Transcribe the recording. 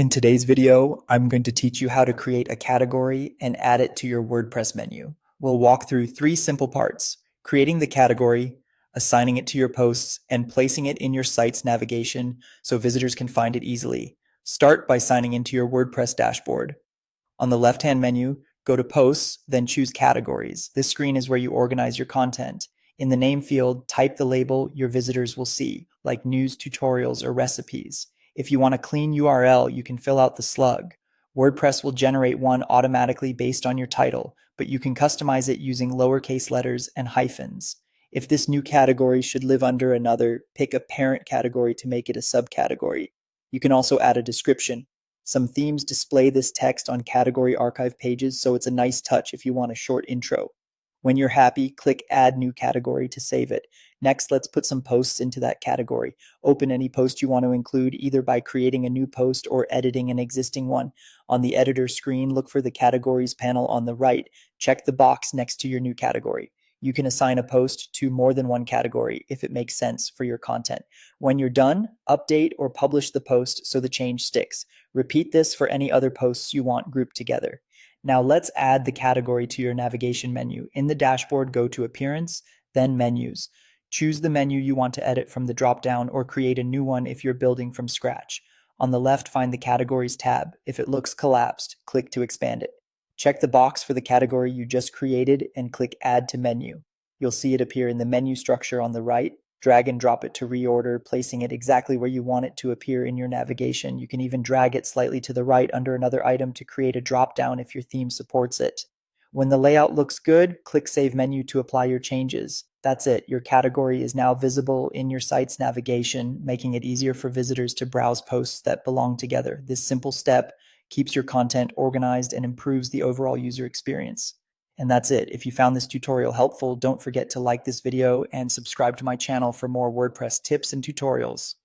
In today's video, I'm going to teach you how to create a category and add it to your WordPress menu. We'll walk through three simple parts: creating the category, assigning it to your posts, and placing it in your site's navigation so visitors can find it easily. Start by signing into your WordPress dashboard. On the left-hand menu, go to Posts, then choose Categories. This screen is where you organize your content. In the name field, type the label your visitors will see, like news, tutorials, or recipes. If you want a clean URL, you can fill out the slug. WordPress will generate one automatically based on your title, but you can customize it using lowercase letters and hyphens. If this new category should live under another, pick a parent category to make it a subcategory. You can also add a description. Some themes display this text on category archive pages, so it's a nice touch if you want a short intro. When you're happy, click Add New Category to save it. Next, let's put some posts into that category. Open any post you want to include, either by creating a new post or editing an existing one. On the editor screen, look for the Categories panel on the right. Check the box next to your new category. You can assign a post to more than one category if it makes sense for your content. When you're done, update or publish the post so the change sticks. Repeat this for any other posts you want grouped together. Now let's add the category to your navigation menu. In the dashboard, go to Appearance, then Menus. Choose the menu you want to edit from the drop-down or create a new one if you're building from scratch. On the left, find the Categories tab. If it looks collapsed, click to expand it. Check the box for the category you just created and click Add to Menu. You'll see it appear in the menu structure on the right. Drag and drop it to reorder, placing it exactly where you want it to appear in your navigation. You can even drag it slightly to the right under another item to create a drop-down if your theme supports it. When the layout looks good, click Save Menu to apply your changes. That's it. Your category is now visible in your site's navigation, making it easier for visitors to browse posts that belong together. This simple step keeps your content organized and improves the overall user experience. And that's it. If you found this tutorial helpful, don't forget to like this video and subscribe to my channel for more WordPress tips and tutorials.